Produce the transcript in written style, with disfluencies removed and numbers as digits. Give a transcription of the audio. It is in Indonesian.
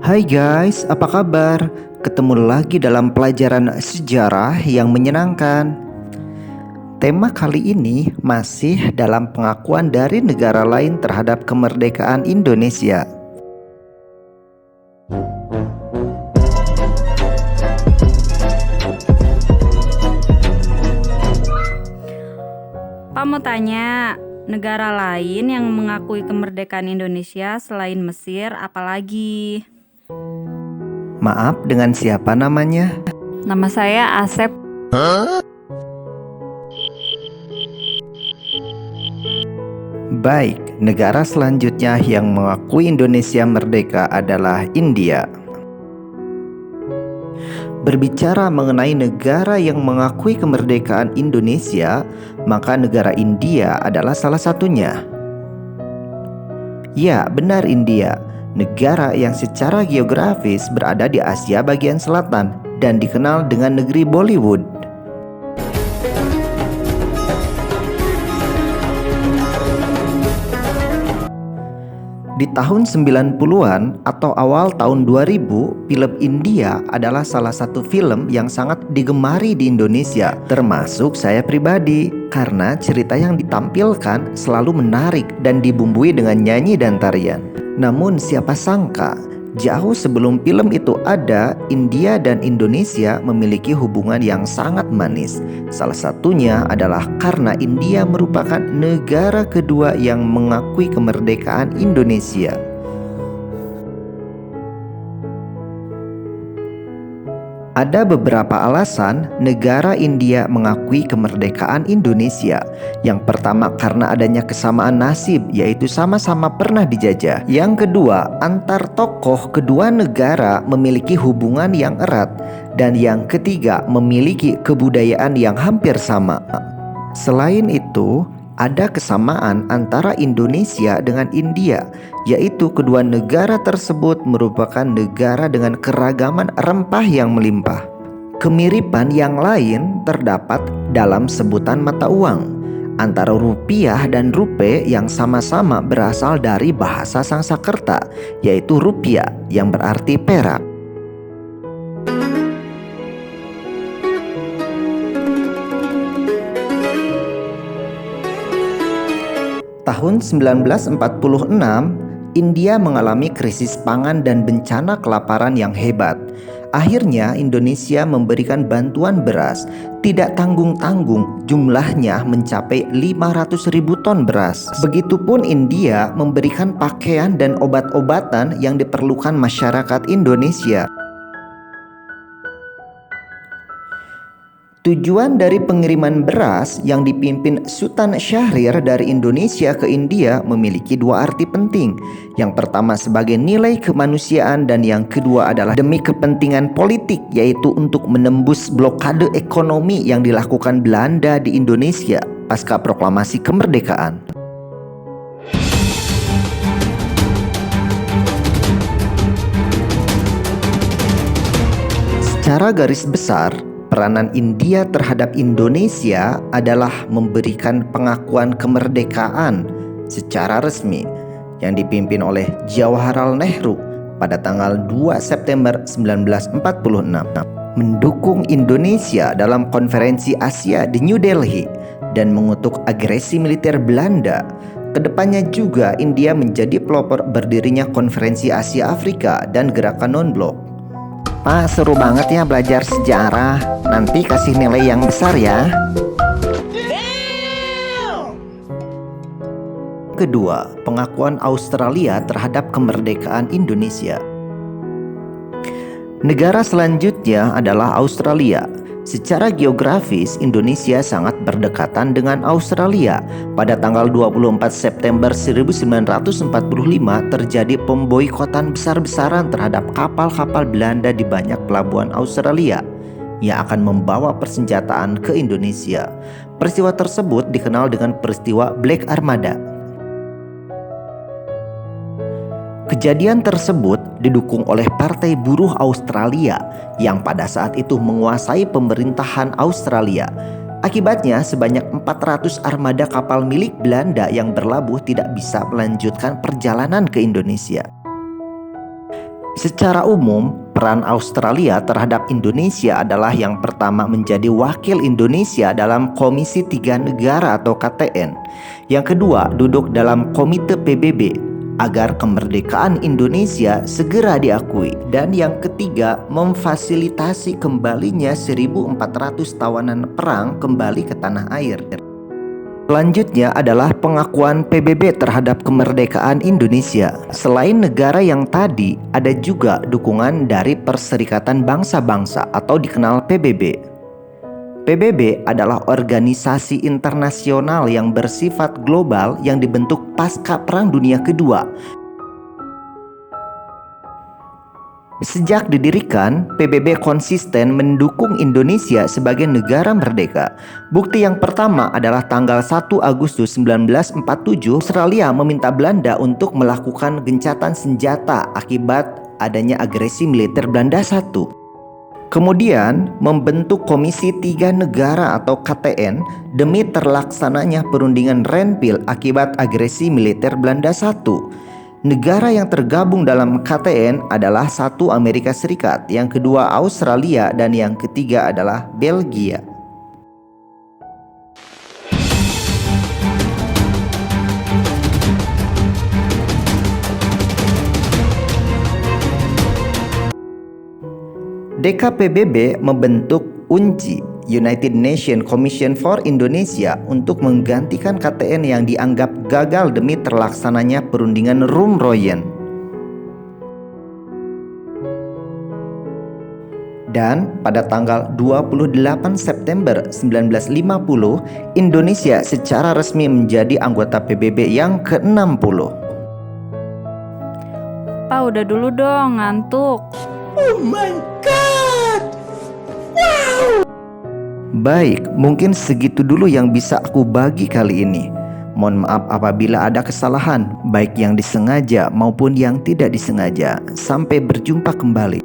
Hai guys, apa kabar? Ketemu lagi dalam pelajaran sejarah yang menyenangkan. Tema kali ini masih dalam pengakuan dari negara lain terhadap kemerdekaan Indonesia. Pak mau tanya, negara lain yang mengakui kemerdekaan Indonesia selain Mesir apalagi? Maaf, dengan siapa namanya? Nama saya Asep. Baik, negara selanjutnya yang mengakui Indonesia merdeka adalah India. Berbicara mengenai negara yang mengakui kemerdekaan Indonesia, maka negara India adalah salah satunya. Ya, benar, India, negara yang secara geografis berada di Asia bagian selatan dan dikenal dengan negeri Bollywood. Di tahun 90-an atau awal tahun 2000, film India adalah salah satu film yang sangat digemari di Indonesia, termasuk saya pribadi, karena cerita yang ditampilkan selalu menarik dan dibumbui dengan nyanyi dan tarian. Namun siapa sangka, jauh sebelum film itu ada, India dan Indonesia memiliki hubungan yang sangat manis. Salah satunya adalah karena India merupakan negara kedua yang mengakui kemerdekaan Indonesia. Ada beberapa alasan negara India mengakui kemerdekaan Indonesia. Yang pertama, karena adanya kesamaan nasib, yaitu sama-sama pernah dijajah. Yang kedua, antar tokoh kedua negara memiliki hubungan yang erat. Dan yang ketiga, memiliki kebudayaan yang hampir sama. Selain itu, ada kesamaan antara Indonesia dengan India, yaitu kedua negara tersebut merupakan negara dengan keragaman rempah yang melimpah. Kemiripan yang lain terdapat dalam sebutan mata uang antara rupiah dan rupiah yang sama-sama berasal dari bahasa Sanskerta, yaitu rupiah yang berarti perak. Tahun 1946, India mengalami krisis pangan dan bencana kelaparan yang hebat. Akhirnya Indonesia memberikan bantuan beras, tidak tanggung-tanggung, jumlahnya mencapai 500.000 ton beras. Begitupun India memberikan pakaian dan obat-obatan yang diperlukan masyarakat Indonesia. Tujuan dari pengiriman beras yang dipimpin Sultan Syahrir dari Indonesia ke India memiliki dua arti penting. Yang pertama sebagai nilai kemanusiaan dan yang kedua adalah demi kepentingan politik, yaitu untuk menembus blokade ekonomi yang dilakukan Belanda di Indonesia pasca proklamasi kemerdekaan. Secara garis besar, peranan India terhadap Indonesia adalah memberikan pengakuan kemerdekaan secara resmi yang dipimpin oleh Jawaharlal Nehru pada tanggal 2 September 1946, mendukung Indonesia dalam konferensi Asia di New Delhi dan mengutuk agresi militer Belanda. Kedepannya juga India menjadi pelopor berdirinya konferensi Asia Afrika dan gerakan non-blok. Pak, seru banget ya belajar sejarah. Nanti kasih nilai yang besar ya. Kedua, pengakuan Australia terhadap kemerdekaan Indonesia. Negara selanjutnya adalah Australia. Secara geografis, Indonesia sangat berdekatan dengan Australia. Pada tanggal 24 September 1945 terjadi pemboikotan besar-besaran terhadap kapal-kapal Belanda di banyak pelabuhan Australia yang akan membawa persenjataan ke Indonesia. Peristiwa tersebut dikenal dengan peristiwa Black Armada. Kejadian tersebut didukung oleh Partai Buruh Australia yang pada saat itu menguasai pemerintahan Australia. Akibatnya sebanyak 400 armada kapal milik Belanda yang berlabuh tidak bisa melanjutkan perjalanan ke Indonesia. Secara umum, peran Australia terhadap Indonesia adalah yang pertama menjadi wakil Indonesia dalam Komisi Tiga Negara atau KTN. Yang kedua, duduk dalam Komite PBB agar kemerdekaan Indonesia segera diakui. Dan yang ketiga, memfasilitasi kembalinya 1.400 tawanan perang kembali ke tanah air. Selanjutnya adalah pengakuan PBB terhadap kemerdekaan Indonesia. Selain negara yang tadi, ada juga dukungan dari Perserikatan Bangsa-Bangsa atau dikenal PBB. PBB adalah organisasi internasional yang bersifat global yang dibentuk pasca Perang Dunia Kedua. Sejak didirikan, PBB konsisten mendukung Indonesia sebagai negara merdeka. Bukti yang pertama adalah tanggal 1 Agustus 1947, Australia meminta Belanda untuk melakukan gencatan senjata akibat adanya agresi militer Belanda I. Kemudian membentuk Komisi Tiga Negara atau KTN demi terlaksananya perundingan Renville akibat agresi militer Belanda I. Negara yang tergabung dalam KTN adalah satu Amerika Serikat, yang kedua Australia, dan yang ketiga adalah Belgia. DKPBB membentuk UNCI, United Nations Commission for Indonesia, untuk menggantikan KTN yang dianggap gagal demi terlaksananya perundingan Rumroyen. Dan pada tanggal 28 September 1950, Indonesia secara resmi menjadi anggota PBB yang ke-60. Pa, udah dulu dong, ngantuk. Oh my God! Wow! Baik, mungkin segitu dulu yang bisa aku bagi kali ini. Mohon maaf apabila ada kesalahan, baik yang disengaja maupun yang tidak disengaja. Sampai berjumpa kembali.